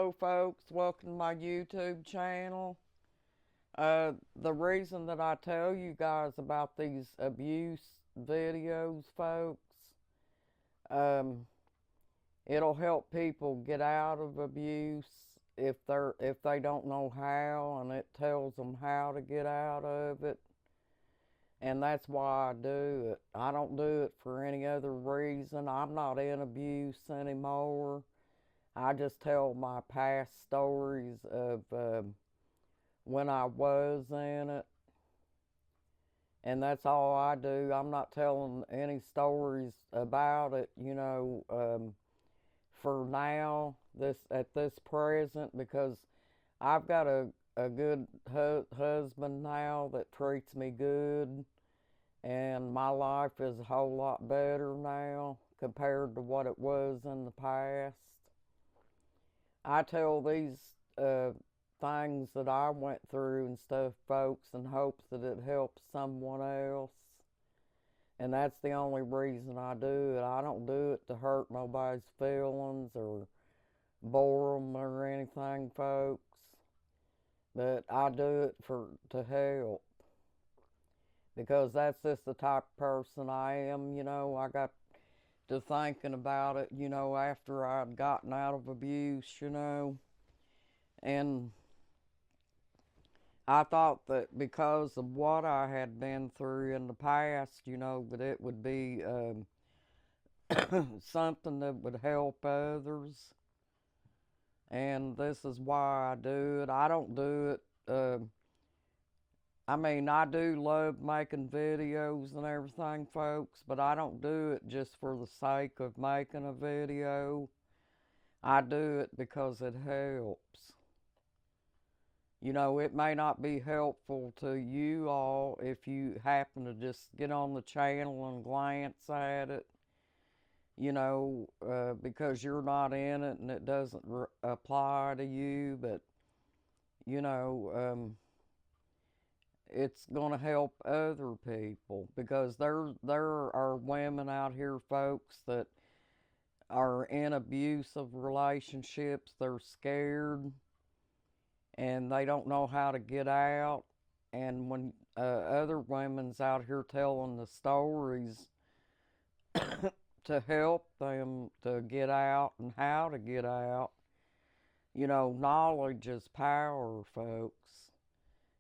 Hello, folks. Welcome to my YouTube channel. The reason that I tell you guys about these abuse videos, folks, um, it'll help people get out of abuse if they don't know how, and it tells them how to get out of it. And that's why I do it. I don't do it for any other reason. I'm not in abuse anymore. I just tell my past stories of when I was in it, and that's all I do. I'm not telling any stories about it, for now, this at this present, because I've got a good husband now that treats me good, and my life is a whole lot better now compared to what it was in the past. I tell these uh, things that I went through and stuff, folks, in hopes that it helps someone else. And that's the only reason I do it. I don't do it to hurt nobody's feelings or bore them or anything, folks. But I do it to help, because that's just the type of person I am. I got to thinking about it, after I'd gotten out of abuse. And I thought that because of what I had been through in the past, that it would be something that would help others. And this is why I do it. I don't do it. I mean, I do love making videos and everything, folks, but I don't do it just for the sake of making a video. I do it because it helps. It may not be helpful to you all if you happen to just get on the channel and glance at it, because you're not in it and it doesn't apply to you. But, you know, um, it's going to help other people, because there are women out here, folks, that are in abusive relationships. They're scared and they don't know how to get out. And when other women's out here telling the stories to help them to get out and how to get out, knowledge is power, folks.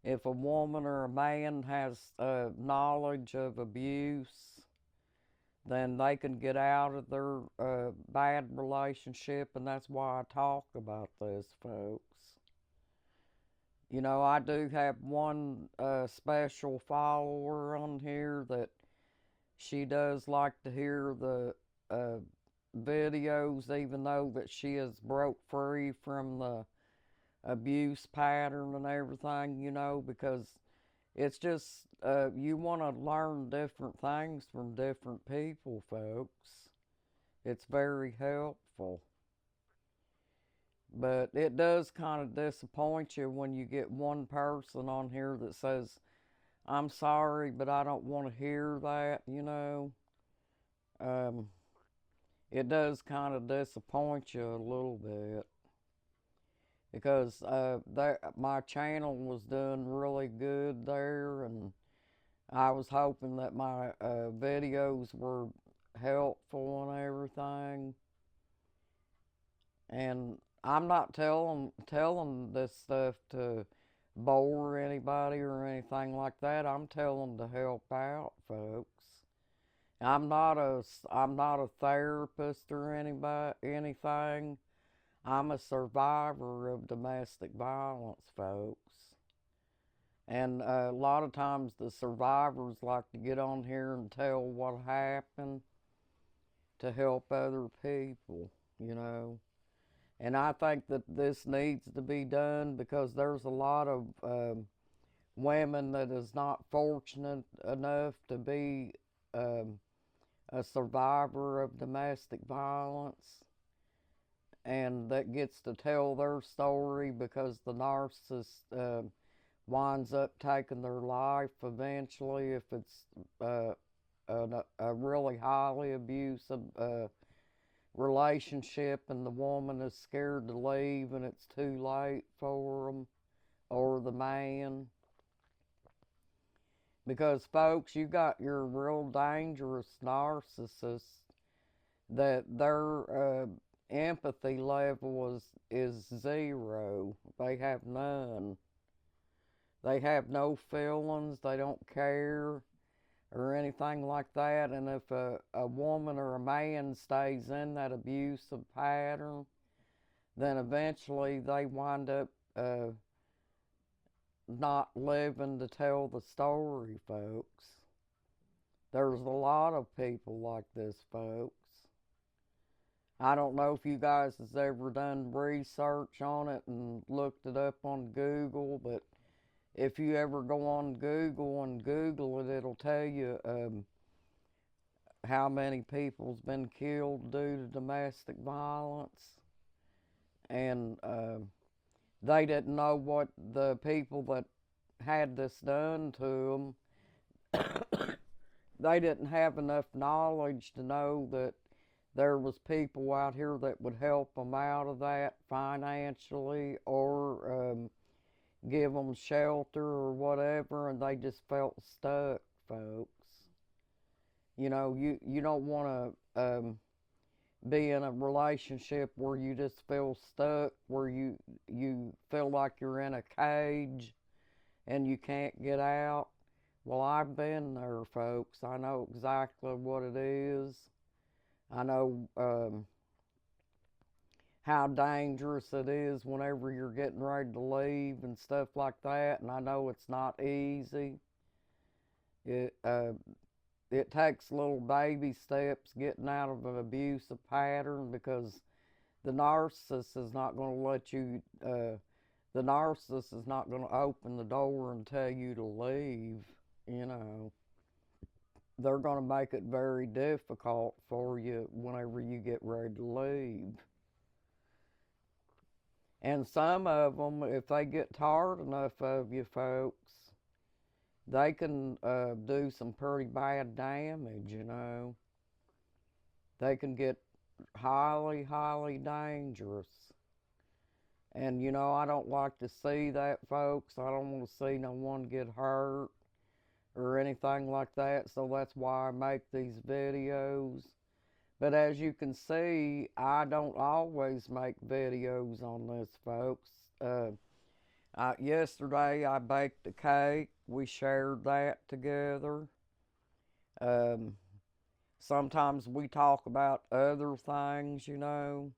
If a woman or a man has knowledge of abuse, then they can get out of their bad relationship, and that's why I talk about this, folks. I do have one special follower on here that she does like to hear the uh, videos, even though that she has broke free from the abuse pattern and everything, because it's just you want to learn different things from different people, folks. It's very helpful. But it does kind of disappoint you when you get one person on here that says, I'm sorry, but I don't want to hear that. Um, it does kind of disappoint you a little bit, because my channel was doing really good there, and I was hoping that my videos were helpful and everything. And I'm not telling this stuff to bore anybody or anything like that. I'm telling to help out, folks. I'm not a therapist or anything. I'm a survivor of domestic violence, folks. And a lot of times the survivors like to get on here and tell what happened to help other people. And I think that this needs to be done, because there's a lot of women that is not fortunate enough to be um, a survivor of domestic violence, and that gets to tell their story, because the narcissist winds up taking their life eventually if it's a really highly abusive relationship and the woman is scared to leave and it's too late for them, or the man. Because, folks, you got your real dangerous narcissists that their empathy level is zero. They have none. They have no feelings. They don't care or anything like that. And if a woman or a man stays in that abusive pattern, then eventually they wind up not living to tell the story, folks. There's a lot of people like this, folks. I don't know if you guys has ever done research on it and looked it up on Google, but if you ever go on Google and Google it, it'll tell you how many people's been killed due to domestic violence. And they didn't know what the people that had this done to them, they didn't have enough knowledge to know that there was people out here that would help them out of that financially, or give them shelter or whatever, and they just felt stuck, folks. You know, you don't want to be in a relationship where you just feel stuck, where you feel like you're in a cage and you can't get out. Well, I've been there, folks. I know exactly what it is. I know how dangerous it is whenever you're getting ready to leave and stuff like that, and I know it's not easy. It takes little baby steps getting out of an abusive pattern, because the narcissist is not going to let you, the narcissist is not going to open the door and tell you to leave, you know. They're going to make it very difficult for you whenever you get ready to leave. And some of them, if they get tired enough of you, folks, they can do some pretty bad damage, you know. They can get highly, highly dangerous. And, you know, I don't like to see that, folks. I don't want to see no one get hurt or anything like that, so that's why I make these videos. But as you can see, I don't always make videos on this, folks. Yesterday I baked a cake. We shared that together. Sometimes we talk about other things, you know.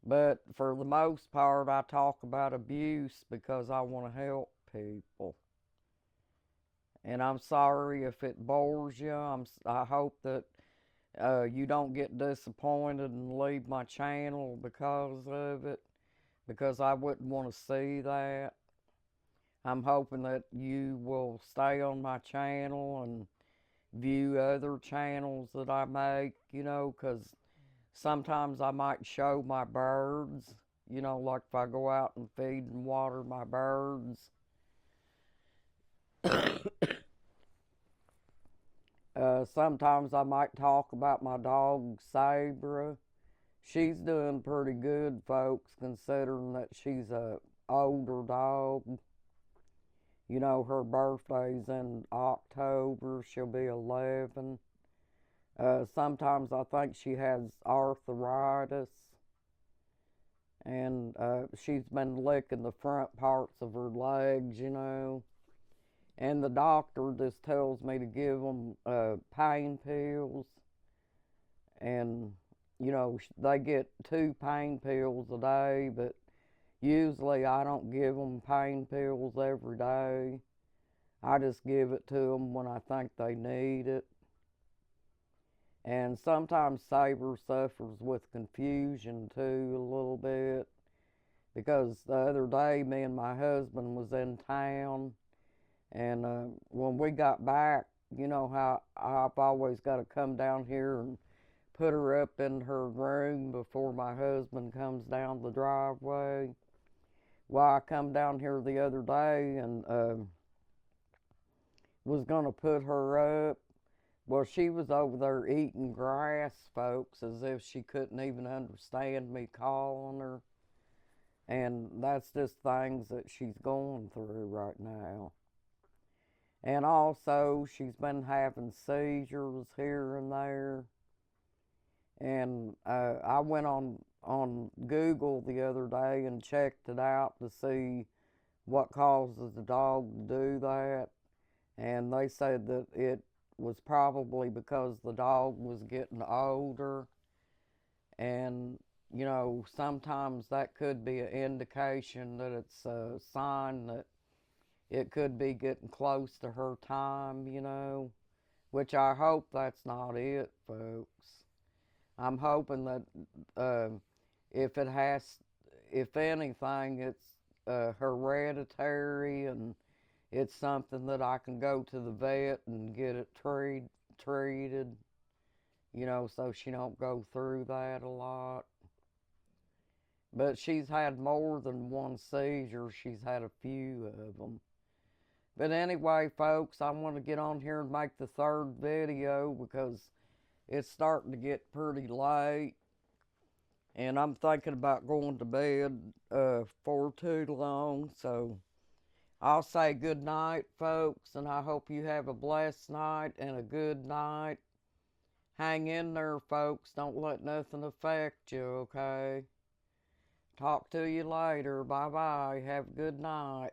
But for the most part, I talk about abuse because I want to help people. And I'm sorry if it bores you. I hope that you don't get disappointed and leave my channel because of it, because I wouldn't want to see that. I'm hoping that you will stay on my channel and view other channels that I make, you know, because sometimes I might show my birds, you know, like if I go out and feed and water my birds. Sometimes I might talk about my dog, Sabra. She's doing pretty good, folks, considering that she's a older dog. You know, her birthday's in October. She'll be 11. Sometimes I think she has arthritis. And she's been licking the front parts of her legs, you know. And the doctor just tells me to give them pain pills. And, you know, they get 2 pain pills a day, but usually I don't give them pain pills every day. I just give it to them when I think they need it. And sometimes Saber suffers with confusion too a little bit, because the other day me and my husband was in town, and when we got back, you know how I've always got to come down here and put her up in her room before my husband comes down the driveway. Well, I come down here the other day and was going to put her up, Well, she was over there eating grass, folks, as if she couldn't even understand me calling her. And that's just things that she's going through right now. And also, she's been having seizures here and there. And I went on Google the other day and checked it out to see what causes the dog to do that. And they said that it was probably because the dog was getting older. And, you know, sometimes that could be an indication that it's a sign that it could be getting close to her time, you know, which I hope that's not it, folks. I'm hoping that uh, if it has, if anything, it's hereditary and it's something that I can go to the vet and get it treated, you know, so she don't go through that a lot. But she's had more than one seizure. She's had a few of them. But anyway, folks, I want to get on here and make the third video because it's starting to get pretty late. And I'm thinking about going to bed for too long. So I'll say good night, folks, and I hope you have a blessed night and a good night. Hang in there, folks. Don't let nothing affect you, okay? Talk to you later. Bye-bye. Have a good night.